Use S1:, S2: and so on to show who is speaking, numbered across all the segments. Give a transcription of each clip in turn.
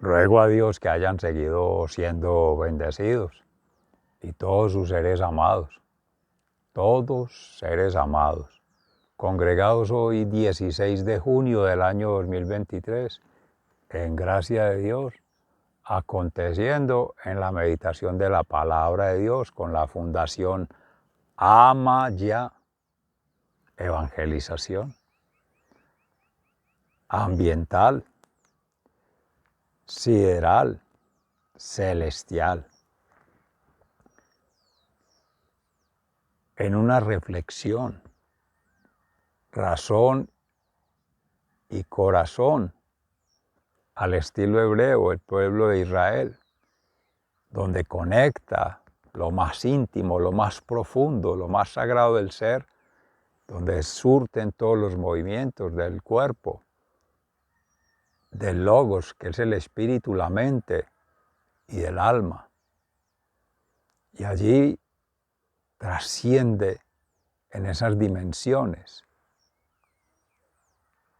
S1: Ruego a Dios que hayan seguido siendo bendecidos y todos sus seres amados, congregados hoy 16 de junio del año 2023, en gracia de Dios, aconteciendo en la meditación de la palabra de Dios con la fundación Ama Ya, evangelización ambiental, sideral, celestial, en una reflexión, razón y corazón al estilo hebreo, el pueblo de Israel, donde conecta lo más íntimo, lo más profundo, lo más sagrado del ser, donde surten todos los movimientos del cuerpo, del logos, que es el espíritu, la mente y del alma. Y allí trasciende en esas dimensiones,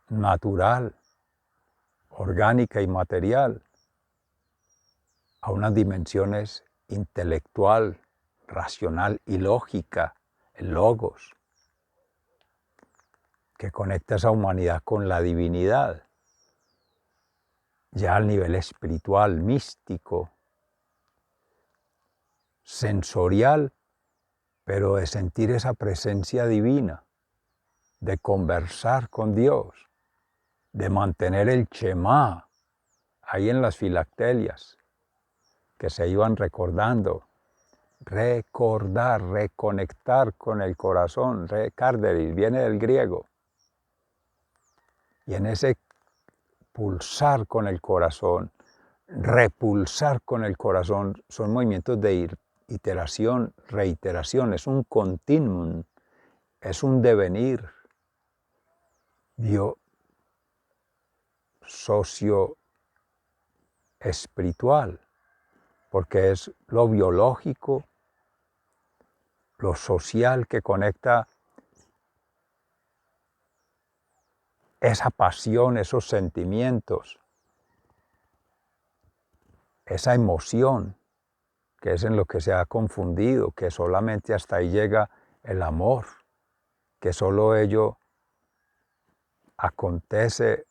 S1: natural, orgánica y material, a unas dimensiones intelectual, racional y lógica, el logos, que conecta esa humanidad con la divinidad, ya al nivel espiritual, místico, sensorial, pero de sentir esa presencia divina, de conversar con Dios, de mantener el Shema ahí en las filactelias, que se iban recordando, recordar, reconectar con el corazón, recarderis, viene del griego, y en ese pulsar con el corazón, repulsar con el corazón, son movimientos de iteración, reiteración, es un continuum, es un devenir socio-espiritual, porque es lo biológico, lo social que conecta esa pasión, esos sentimientos, esa emoción, que es en lo que se ha confundido, que solamente hasta ahí llega el amor, que solo ello acontece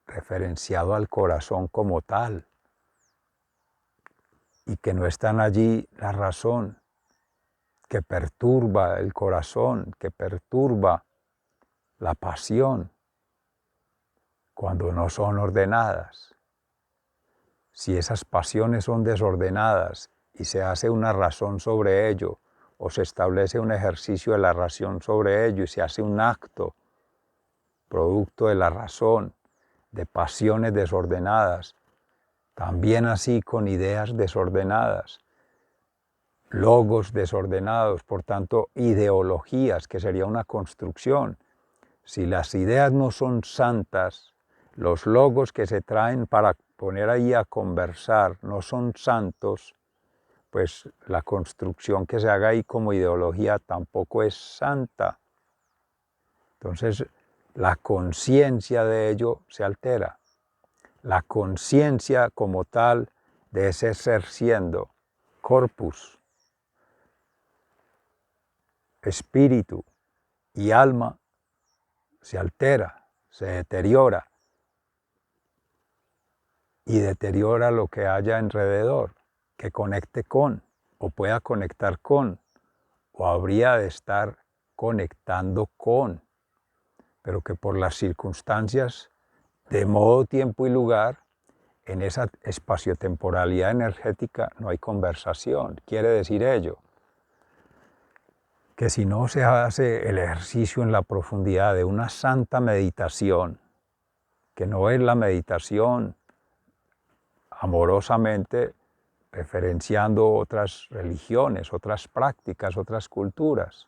S1: referenciado al corazón como tal, y que no están allí la razón, que perturba el corazón, que perturba la pasión, cuando no son ordenadas. Si esas pasiones son desordenadas y se hace una razón sobre ello, o se establece un ejercicio de la razón sobre ello y se hace un acto producto de la razón, de pasiones desordenadas, también así con ideas desordenadas, logos desordenados, por tanto ideologías, que sería una construcción. Si las ideas no son santas, los logos que se traen para poner ahí a conversar no son santos, pues la construcción que se haga ahí como ideología tampoco es santa. Entonces, la conciencia de ello se altera. La conciencia como tal de ese ser siendo, corpus, espíritu y alma, se altera, se deteriora y deteriora lo que haya alrededor, que conecte con, o pueda conectar con, o habría de estar conectando con, pero que por las circunstancias de modo, tiempo y lugar, en esa espaciotemporalidad energética no hay conversación. Quiere decir ello, que si no se hace el ejercicio en la profundidad de una santa meditación, que no es la meditación amorosamente referenciando otras religiones, otras prácticas, otras culturas,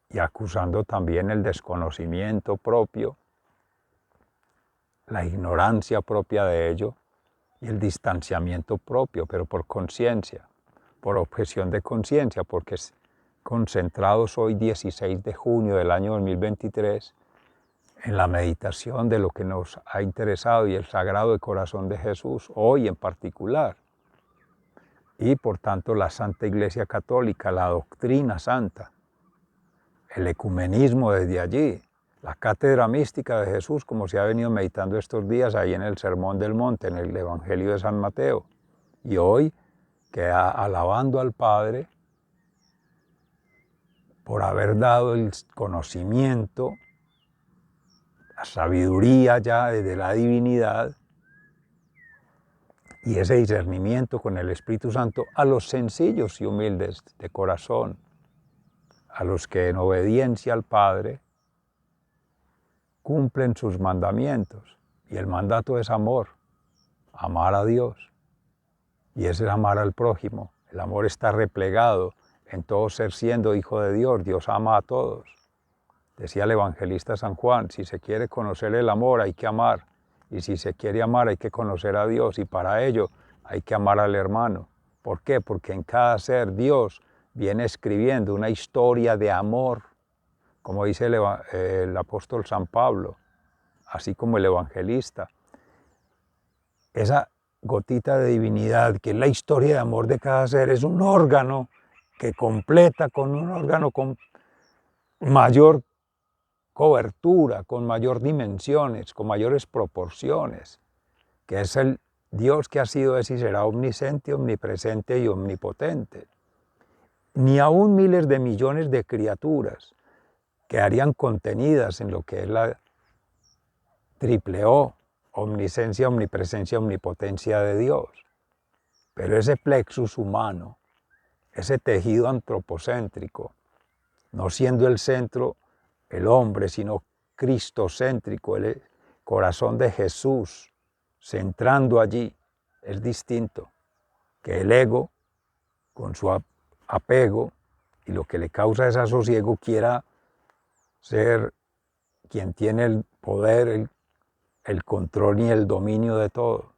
S1: y acusando también el desconocimiento propio, la ignorancia propia de ello y el distanciamiento propio, pero por conciencia, por objeción de conciencia, porque concentrados hoy 16 de junio del año 2023 en la meditación de lo que nos ha interesado y el Sagrado Corazón de Jesús, hoy en particular. Y por tanto la Santa Iglesia Católica, la doctrina santa, el ecumenismo desde allí, la cátedra mística de Jesús, como se ha venido meditando estos días ahí en el Sermón del Monte, en el Evangelio de San Mateo. Y hoy, que alabando al Padre por haber dado el conocimiento, la sabiduría ya desde la divinidad y ese discernimiento con el Espíritu Santo a los sencillos y humildes de corazón, a los que en obediencia al Padre cumplen sus mandamientos. Y el mandato es amor, amar a Dios. Y ese es amar al prójimo. El amor está replegado en todo ser siendo hijo de Dios. Dios ama a todos. Decía el evangelista San Juan, si se quiere conocer el amor hay que amar. Y si se quiere amar hay que conocer a Dios. Y para ello hay que amar al hermano. ¿Por qué? Porque en cada ser Dios viene escribiendo una historia de amor, como dice el apóstol San Pablo, así como el evangelista. Esa gotita de divinidad, que es la historia de amor de cada ser, es un órgano que completa con un órgano con mayor cobertura, con mayor dimensiones, con mayores proporciones, que es el Dios que ha sido, es y será omnisciente, omnipresente y omnipotente. Ni aún miles de millones de criaturas quedarían contenidas en lo que es la triple O, omnisciencia, omnipresencia, omnipotencia de Dios. Pero ese plexus humano, ese tejido antropocéntrico, no siendo el centro el hombre, sino cristocéntrico, el corazón de Jesús, centrando allí, es distinto que el ego, con su apego y lo que le causa desasosiego, quiera ser quien tiene el poder, el control y el dominio de todo.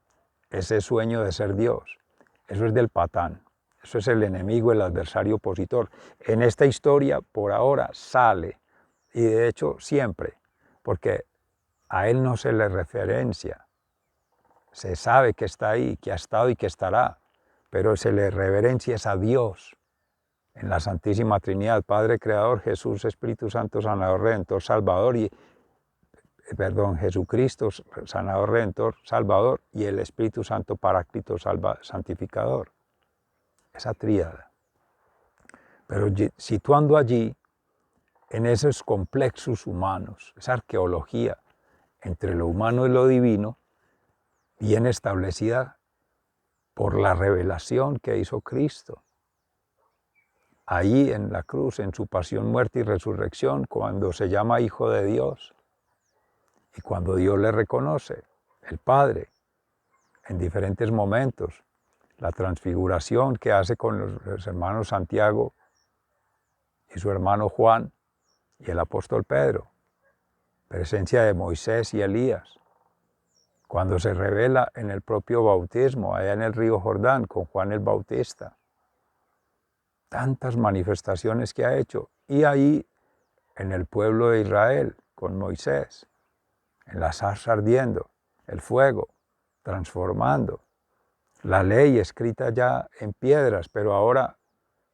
S1: Ese sueño de ser Dios, eso es del patán, eso es el enemigo, el adversario opositor. En esta historia, por ahora, sale, y de hecho siempre, porque a él no se le referencia, se sabe que está ahí, que ha estado y que estará, pero se le reverencia es a Dios, en la Santísima Trinidad, Padre Creador, Jesús, Espíritu Santo, Sanador, Redentor, Salvador Jesucristo, Sanador, Redentor, Salvador, y el Espíritu Santo, Paráclito, Santificador. Esa tríada. Pero situando allí, en esos complexos humanos, esa arqueología entre lo humano y lo divino, bien establecida por la revelación que hizo Cristo. Ahí en la cruz, en su pasión, muerte y resurrección, cuando se llama Hijo de Dios, y cuando Dios le reconoce, el Padre, en diferentes momentos, la transfiguración que hace con los hermanos Santiago y su hermano Juan y el apóstol Pedro, presencia de Moisés y Elías, cuando se revela en el propio bautismo, allá en el río Jordán, con Juan el Bautista, tantas manifestaciones que ha hecho, y ahí en el pueblo de Israel, con Moisés, en la zarza ardiendo, el fuego, transformando, la ley escrita ya en piedras, pero ahora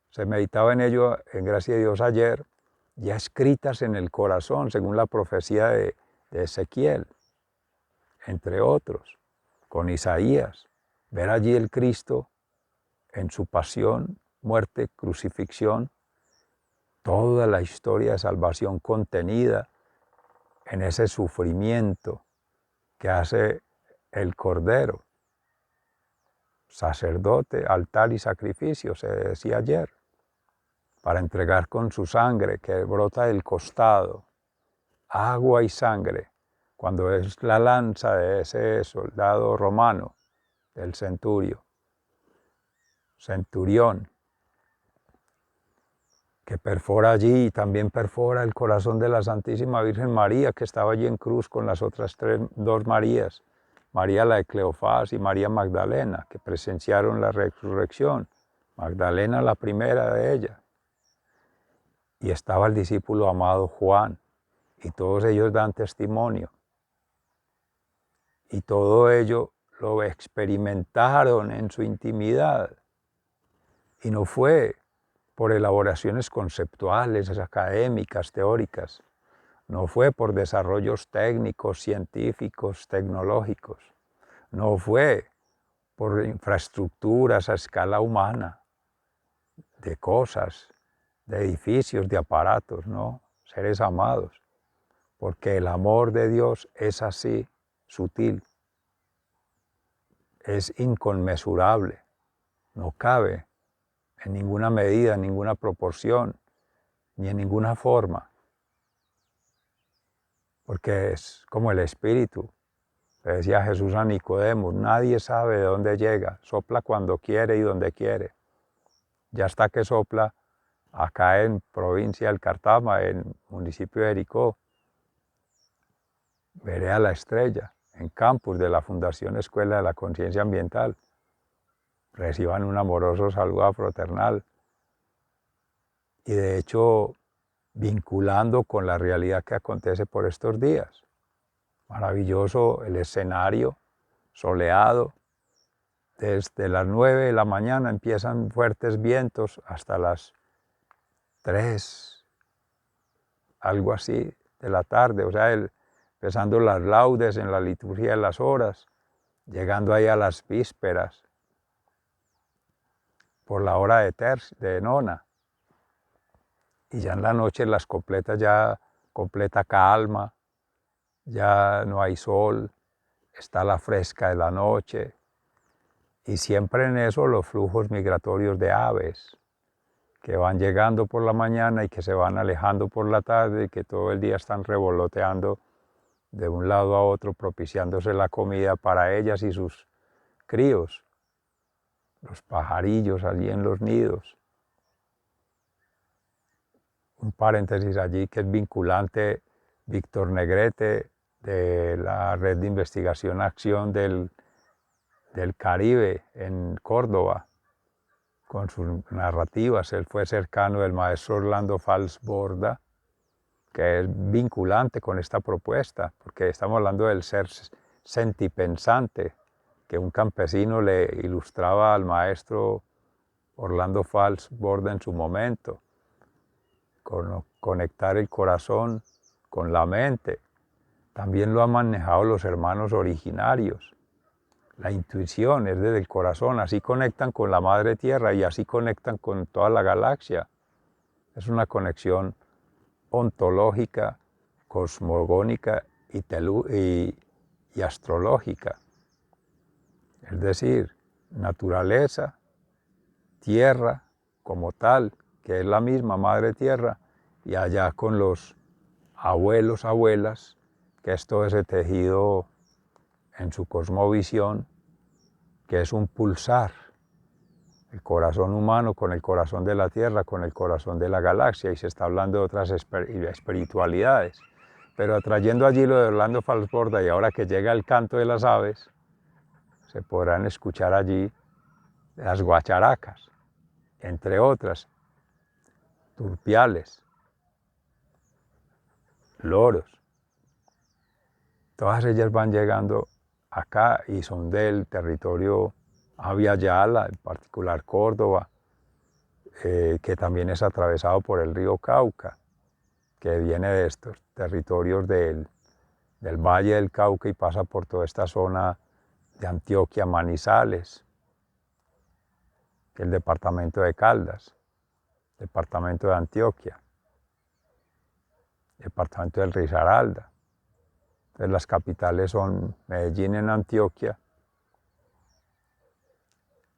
S1: se meditaba en ello, en gracia de Dios ayer, ya escritas en el corazón, según la profecía de Ezequiel, entre otros, con Isaías, ver allí el Cristo en su pasión, muerte, crucifixión, toda la historia de salvación contenida en ese sufrimiento que hace el Cordero, sacerdote, altar y sacrificio, se decía ayer, para entregar con su sangre que brota del costado, agua y sangre, cuando es la lanza de ese soldado romano, del centurión, que perfora allí y también perfora el corazón de la Santísima Virgen María, que estaba allí en cruz con las otras dos Marías, María la de Cleofás y María Magdalena, que presenciaron la resurrección, Magdalena la primera de ellas. Y estaba el discípulo amado Juan, y todos ellos dan testimonio. Y todo ello lo experimentaron en su intimidad. Y no fue por elaboraciones conceptuales, académicas, teóricas. No fue por desarrollos técnicos, científicos, tecnológicos. No fue por infraestructuras a escala humana, de cosas, de edificios, de aparatos, no, seres amados. Porque el amor de Dios es así, sutil, es inconmensurable, no cabe en ninguna medida, en ninguna proporción, ni en ninguna forma, porque es como el Espíritu. Le decía Jesús a Nicodemo, nadie sabe de dónde llega, sopla cuando quiere y donde quiere. Ya está que sopla acá en provincia del Cartama, en municipio de Jericó, veré a la estrella, en campus de la Fundación Escuela de la Conciencia Ambiental. Reciban un amoroso saludo fraternal. Y de hecho, vinculando con la realidad que acontece por estos días. Maravilloso el escenario, soleado. Desde las 9 de la mañana empiezan fuertes vientos hasta las 3, algo así, de la tarde. O sea, empezando las laudes en la liturgia de las horas, llegando ahí a las vísperas, por la hora de nona. Y ya en la noche las completas, ya completa calma, ya no hay sol, está la fresca de la noche, y siempre en eso los flujos migratorios de aves que van llegando por la mañana y que se van alejando por la tarde y que todo el día están revoloteando de un lado a otro, propiciándose la comida para ellas y sus críos, los pajarillos allí en los nidos. Un paréntesis allí que es vinculante, Víctor Negrete, de la Red de Investigación Acción del Caribe en Córdoba, con sus narrativas. Él fue cercano del maestro Orlando Fals Borda, que es vinculante con esta propuesta, porque estamos hablando del ser sentipensante, que un campesino le ilustraba al maestro Orlando Fals Borda en su momento, conectar el corazón con la mente. También lo han manejado los hermanos originarios. La intuición es desde el corazón, así conectan con la Madre Tierra y así conectan con toda la galaxia. Es una conexión ontológica, cosmogónica y astrológica. Es decir, naturaleza, tierra como tal, que es la misma Madre Tierra, y allá con los abuelos, abuelas, que es todo ese tejido en su cosmovisión, que es un pulsar, el corazón humano con el corazón de la Tierra, con el corazón de la galaxia, y se está hablando de otras espiritualidades. Pero atrayendo allí lo de Orlando Fals Borda, y ahora que llega el canto de las aves, se podrán escuchar allí las guacharacas, entre otras, turpiales, loros. Todas ellas van llegando acá y son del territorio Abya Yala, en particular Córdoba, que también es atravesado por el río Cauca, que viene de estos territorios del Valle del Cauca y pasa por toda esta zona de Antioquia, Manizales, el departamento de Caldas, departamento de Antioquia, departamento del Risaralda. Entonces las capitales son Medellín en Antioquia,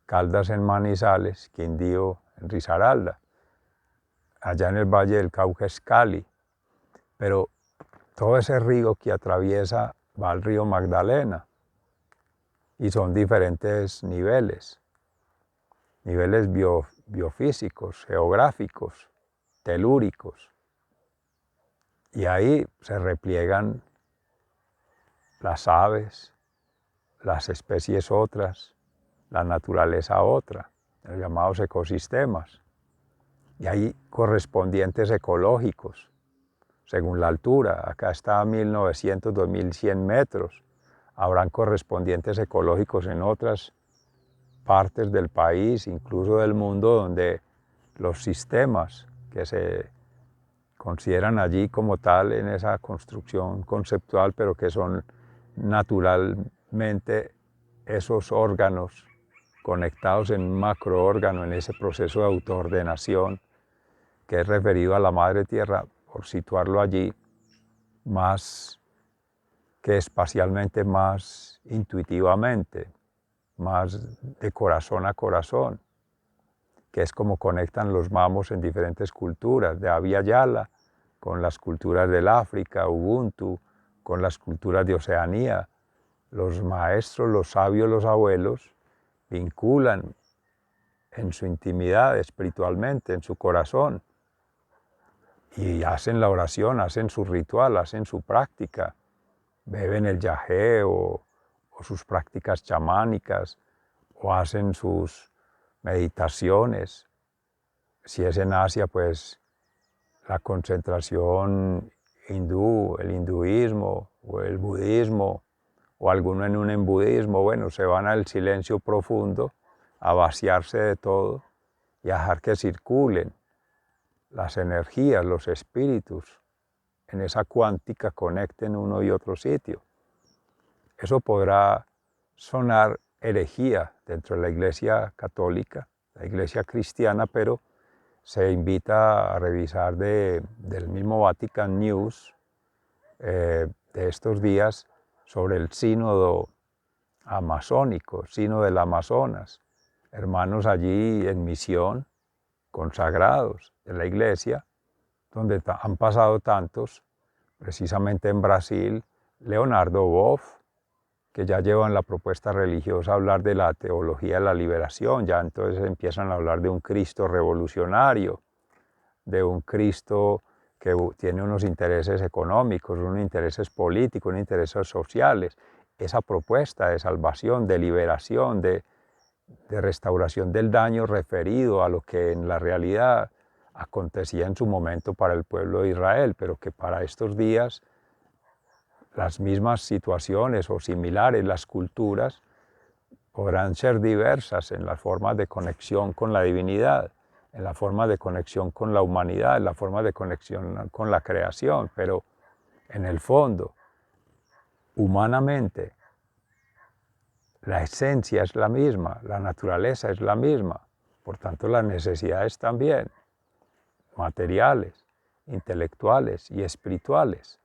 S1: Caldas en Manizales, Quindío en Risaralda. Allá en el Valle del Cauca es Cali, pero todo ese río que atraviesa va al río Magdalena y son diferentes niveles biofísicos, geográficos, telúricos, y ahí se repliegan las aves, las especies otras, la naturaleza otra, los llamados ecosistemas, y hay correspondientes ecológicos, según la altura. Acá está a 1900, 2100 metros. Habrán correspondientes ecológicos en otras partes del país, incluso del mundo, donde los sistemas que se consideran allí como tal en esa construcción conceptual, pero que son naturalmente esos órganos conectados en un macroórgano, en ese proceso de autoordenación que es referido a la Madre Tierra, por situarlo allí, más que espacialmente, más intuitivamente, más de corazón a corazón, que es como conectan los mamos en diferentes culturas, de Abya Yala, con las culturas del África, Ubuntu, con las culturas de Oceanía. Los maestros, los sabios, los abuelos, vinculan en su intimidad, espiritualmente, en su corazón, y hacen la oración, hacen su ritual, hacen su práctica, beben el yagé o sus prácticas chamánicas, o hacen sus meditaciones. Si es en Asia, pues la concentración hindú, el hinduismo o el budismo, o alguno en un embudismo, bueno, se van al silencio profundo, a vaciarse de todo y a dejar que circulen las energías, los espíritus, en esa cuántica conecten uno y otro sitio. Eso podrá sonar herejía dentro de la Iglesia católica, la Iglesia cristiana, pero se invita a revisar del mismo Vatican News de estos días sobre el sínodo amazónico, sínodo del Amazonas, hermanos allí en misión, consagrados de la Iglesia, donde han pasado tantos, precisamente en Brasil, Leonardo Boff, que ya llevan la propuesta religiosa a hablar de la teología de la liberación, ya entonces empiezan a hablar de un Cristo revolucionario, de un Cristo que tiene unos intereses económicos, unos intereses políticos, unos intereses sociales. Esa propuesta de salvación, de liberación, de restauración del daño referido a lo que en la realidad acontecía en su momento para el pueblo de Israel, pero que para estos días las mismas situaciones o similares, las culturas, podrán ser diversas en las formas de conexión con la divinidad, en la forma de conexión con la humanidad, en la forma de conexión con la creación, pero en el fondo, humanamente, la esencia es la misma, la naturaleza es la misma, por tanto las necesidades también, materiales, intelectuales y espirituales.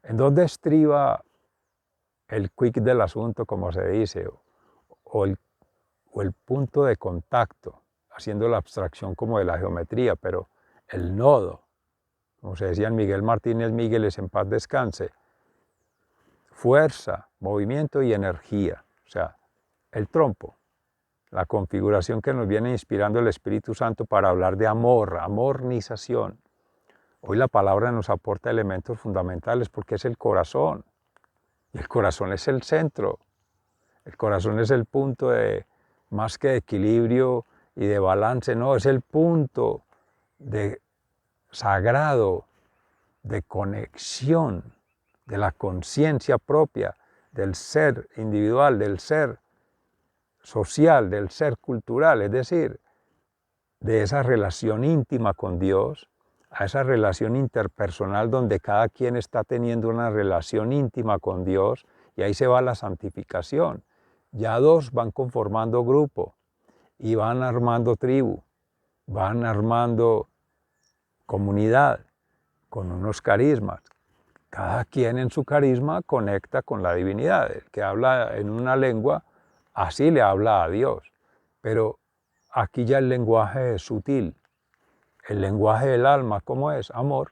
S1: ¿En dónde estriba el quick del asunto, como se dice, o el punto de contacto, haciendo la abstracción como de la geometría, pero el nodo, como se decía en Miguel Martínez Mígueles, en paz descanse, fuerza, movimiento y energía, o sea, el trompo, la configuración que nos viene inspirando el Espíritu Santo para hablar de amor, amornización. Hoy la palabra nos aporta elementos fundamentales porque es el corazón, y el corazón es el centro, el corazón es el punto de, más que de equilibrio y de balance, no, es el punto de sagrado, de conexión, de la conciencia propia, del ser individual, del ser social, del ser cultural, es decir, de esa relación íntima con Dios, a esa relación interpersonal donde cada quien está teniendo una relación íntima con Dios, y ahí se va la santificación. Ya dos van conformando grupo y van armando tribu, van armando comunidad con unos carismas. Cada quien en su carisma conecta con la divinidad. El que habla en una lengua, así le habla a Dios. Pero aquí ya el lenguaje es sutil. El lenguaje del alma, ¿cómo es? Amor.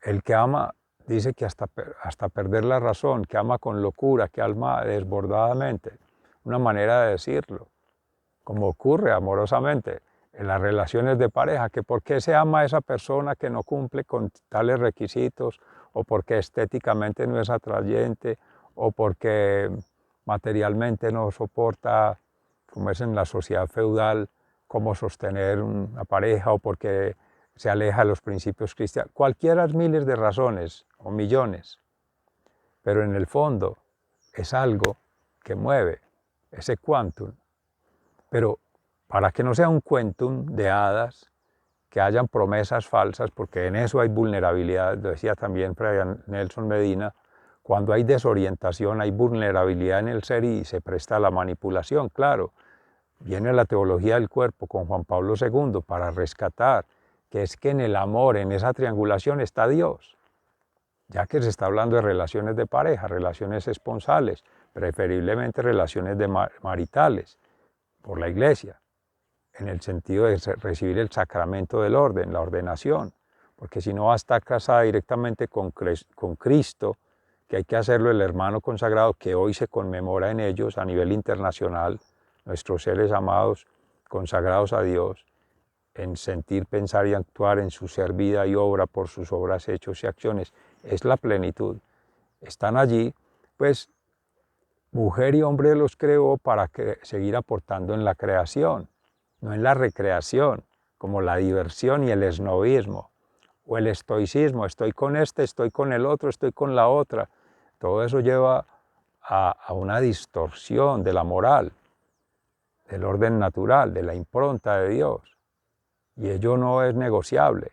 S1: El que ama dice que hasta perder la razón, que ama con locura, que ama desbordadamente. Una manera de decirlo, como ocurre amorosamente en las relaciones de pareja, que por qué se ama a esa persona que no cumple con tales requisitos, o porque estéticamente no es atrayente, o porque materialmente no soporta, como es en la sociedad feudal, cómo sostener una pareja, o porque se aleja de los principios cristianos. Cualquiera miles de razones o millones, pero en el fondo es algo que mueve ese quantum. Pero para que no sea un quantum de hadas, que hayan promesas falsas, porque en eso hay vulnerabilidad, lo decía también Fray Nelson Medina, cuando hay desorientación, hay vulnerabilidad en el ser y se presta a la manipulación, claro. Viene la teología del cuerpo con Juan Pablo II para rescatar, que es que en el amor, en esa triangulación está Dios, ya que se está hablando de relaciones de pareja, relaciones esponsales, preferiblemente relaciones maritales, por la Iglesia, en el sentido de recibir el sacramento del orden, la ordenación, porque si no va a estar casada directamente con Cristo, que hay que hacerlo el hermano consagrado, que hoy se conmemora en ellos a nivel internacional, nuestros seres amados, consagrados a Dios, en sentir, pensar y actuar en su ser, vida y obra por sus obras, hechos y acciones, es la plenitud. Están allí, pues, mujer y hombre los creó para seguir aportando en la creación, no en la recreación, como la diversión y el esnovismo, o el estoicismo, estoy con este, estoy con el otro, estoy con la otra. Todo eso lleva a una distorsión de la moral, del orden natural, de la impronta de Dios. Y ello no es negociable.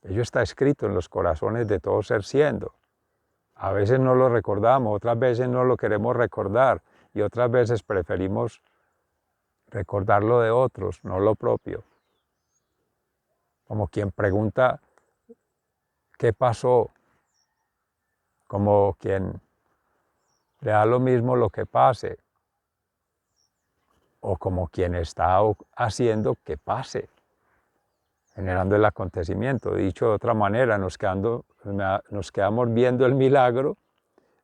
S1: Ello está escrito en los corazones de todo ser siendo. A veces no lo recordamos, otras veces no lo queremos recordar y otras veces preferimos recordarlo de otros, no lo propio. Como quien pregunta qué pasó, como quien le da lo mismo lo que pase, o como quien está haciendo que pase, generando el acontecimiento. Dicho de otra manera, nos quedamos viendo el milagro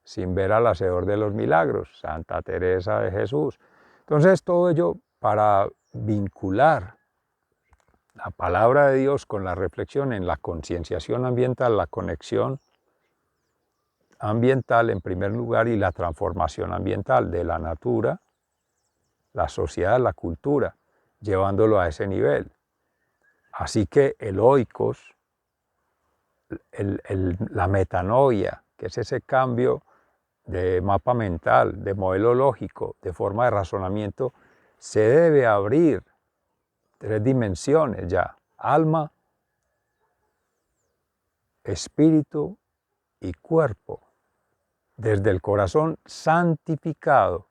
S1: sin ver al hacedor de los milagros, Santa Teresa de Jesús. Entonces, todo ello para vincular la palabra de Dios con la reflexión en la concienciación ambiental, la conexión ambiental en primer lugar y la transformación ambiental de la natura, la sociedad, la cultura, llevándolo a ese nivel. Así que el oikos, la metanoia, que es ese cambio de mapa mental, de modelo lógico, de forma de razonamiento, se debe abrir 3 dimensiones ya: alma, espíritu y cuerpo, desde el corazón santificado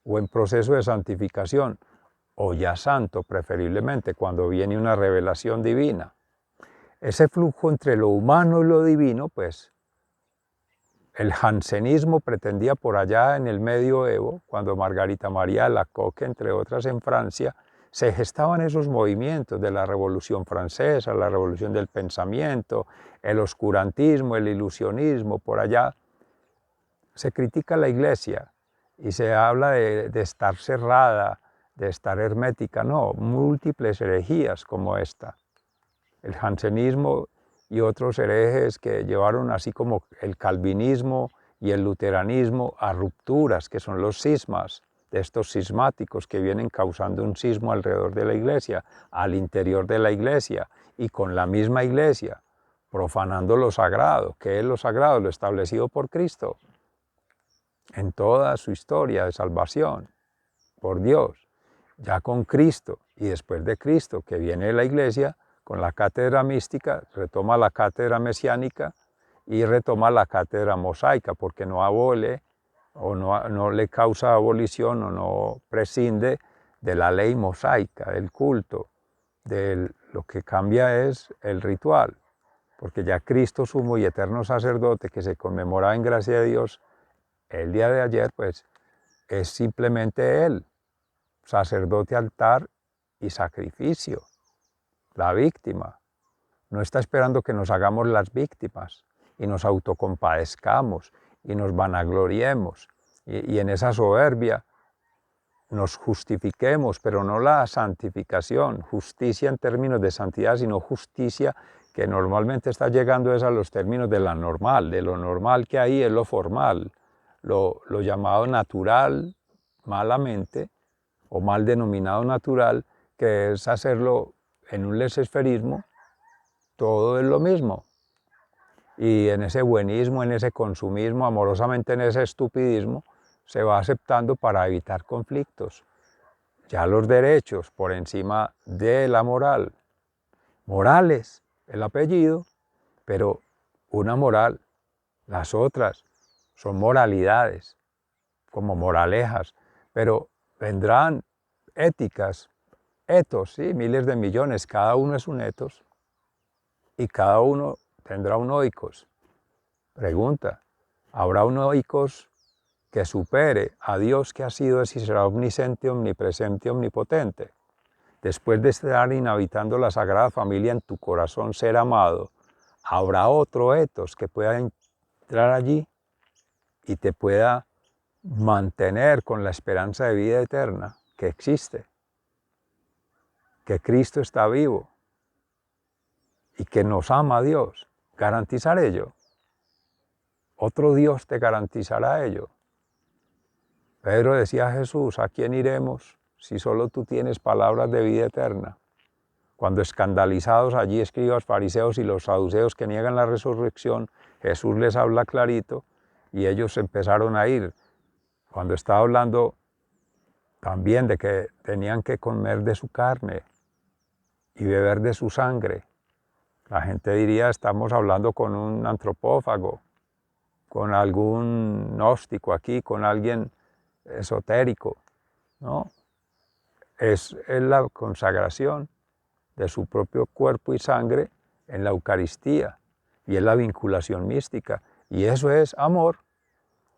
S1: o en proceso de santificación, o ya santo preferiblemente, cuando viene una revelación divina. Ese flujo entre lo humano y lo divino, pues, el jansenismo pretendía por allá en el medioevo, cuando Margarita María Alacoque, entre otras en Francia, se gestaban esos movimientos de la Revolución Francesa, la Revolución del Pensamiento, el oscurantismo, el ilusionismo, por allá. Se critica la Iglesia y se habla de estar cerrada, de estar hermética. No, múltiples herejías como esta. El jansenismo y otros herejes que llevaron, así como el calvinismo y el luteranismo, a rupturas, que son los cismas, de estos cismáticos que vienen causando un sismo alrededor de la Iglesia, al interior de la Iglesia y con la misma Iglesia, profanando lo sagrado. ¿Qué es lo sagrado? Lo establecido por Cristo en toda su historia de salvación, por Dios, ya con Cristo y después de Cristo, que viene la Iglesia con la cátedra mística, retoma la cátedra mesiánica y retoma la cátedra mosaica, porque no abole o no le causa abolición o no prescinde de la ley mosaica, del culto, lo que cambia es el ritual, porque ya Cristo, sumo y eterno sacerdote, que se conmemoraba en gracia de Dios el día de ayer, pues es simplemente Él, sacerdote, altar y sacrificio, la víctima. No está esperando que nos hagamos las víctimas y nos autocompadezcamos y nos vanagloriemos y en esa soberbia nos justifiquemos, pero no la santificación, justicia en términos de santidad, sino justicia que normalmente está llegando es a los términos de la normal, de lo normal que ahí es lo formal, lo llamado natural, malamente, o mal denominado natural, que es hacerlo en un laissez-fairismo, todo es lo mismo. Y en ese buenismo, en ese consumismo, amorosamente en ese estupidismo, se va aceptando para evitar conflictos. Ya los derechos por encima de la moral. Morales, el apellido, pero una moral. Las otras son moralidades, como moralejas, pero vendrán éticas, etos, sí, miles de millones, cada uno es un etos y cada uno tendrá un oikos. Pregunta, ¿habrá un oikos que supere a Dios que ha sido y será omnisciente, omnipresente, omnipotente? Después de estar inhabitando la Sagrada Familia en tu corazón, ser amado, ¿habrá otro etos que pueda entrar allí y te pueda mantener con la esperanza de vida eterna que existe? Que Cristo está vivo y que nos ama a Dios. ¿Garantizar ello? Otro Dios te garantizará ello. Pedro decía a Jesús, ¿a quién iremos si solo tú tienes palabras de vida eterna? Cuando escandalizados allí escribas, fariseos y los saduceos que niegan la resurrección, Jesús les habla clarito y ellos empezaron a ir. Cuando estaba hablando también de que tenían que comer de su carne y beber de su sangre, la gente diría, estamos hablando con un antropófago, con algún gnóstico aquí, con alguien esotérico, ¿no? Es la consagración de su propio cuerpo y sangre en la Eucaristía, y es la vinculación mística, y eso es amor,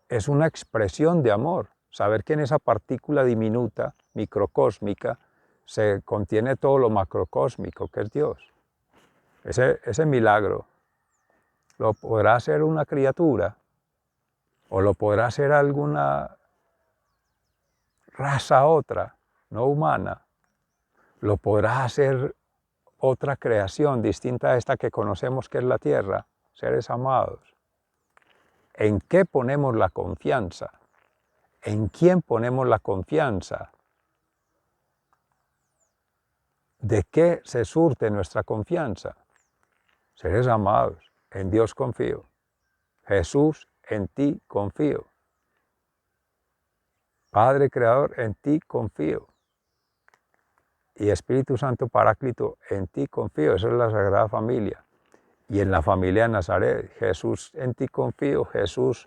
S1: es una expresión de amor, saber que en esa partícula diminuta, microcósmica, se contiene todo lo macrocósmico que es Dios. Ese milagro lo podrá hacer una criatura, o lo podrá hacer alguna raza otra, no humana, lo podrá hacer otra creación distinta a esta que conocemos que es la tierra, seres amados. ¿En qué ponemos la confianza? ¿En quién ponemos la confianza? ¿De qué se surte nuestra confianza? Seres amados, en Dios confío. Jesús, en ti confío. Padre Creador, en ti confío. Y Espíritu Santo Paráclito, en ti confío. Esa es la Sagrada Familia. Y en la familia de Nazaret, Jesús, en ti confío. Jesús,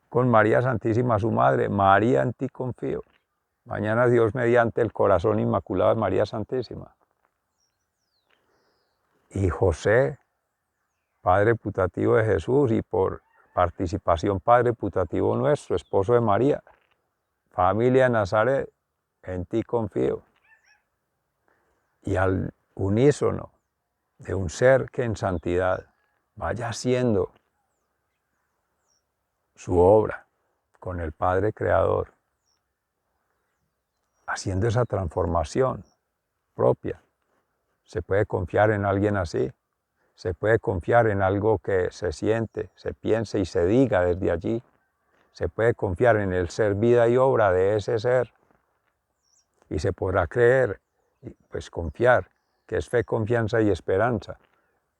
S1: con María Santísima, su madre, María, en ti confío. Mañana Dios mediante el corazón inmaculado de María Santísima. Y José, padre putativo de Jesús, y por participación padre putativo nuestro, esposo de María, familia de Nazaret, en ti confío. Y al unísono de un ser que en santidad vaya haciendo su obra con el Padre Creador, haciendo esa transformación propia. Se puede confiar en alguien así, se puede confiar en algo que se siente, se piense y se diga desde allí, se puede confiar en el ser, vida y obra de ese ser, y se podrá creer, pues confiar, que es fe, confianza y esperanza,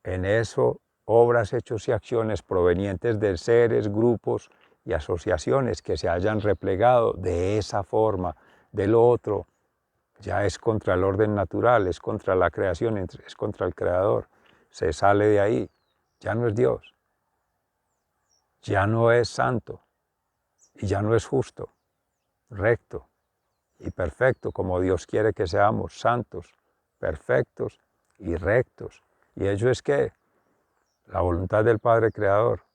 S1: en eso, obras, hechos y acciones provenientes de seres, grupos y asociaciones que se hayan replegado de esa forma, de lo otro, ya es contra el orden natural, es contra la creación, es contra el Creador. Se sale de ahí, ya no es Dios, ya no es santo y ya no es justo, recto y perfecto como Dios quiere que seamos, santos, perfectos y rectos. Y ello es que la voluntad del Padre Creador,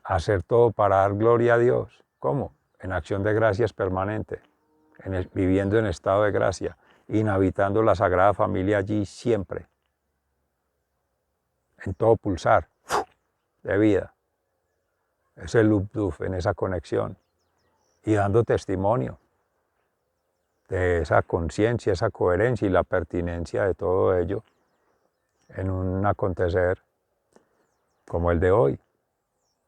S1: hacer todo para dar gloria a Dios. ¿Cómo? En acción de gracias permanente, viviendo en estado de gracia, inhabitando la Sagrada Familia allí siempre, en todo pulsar de vida, ese lupduf, en esa conexión, y dando testimonio de esa conciencia, esa coherencia y la pertinencia de todo ello en un acontecer como el de hoy.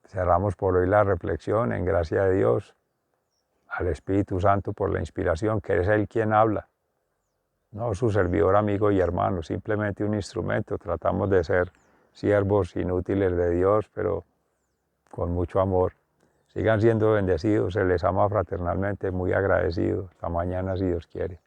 S1: Cerramos por hoy la reflexión en gracia de Dios, al Espíritu Santo por la inspiración, que es Él quien habla. No, su servidor, amigo y hermano, simplemente un instrumento. Tratamos de ser siervos inútiles de Dios, pero con mucho amor. Sigan siendo bendecidos, se les ama fraternalmente, muy agradecidos. Hasta mañana si Dios quiere.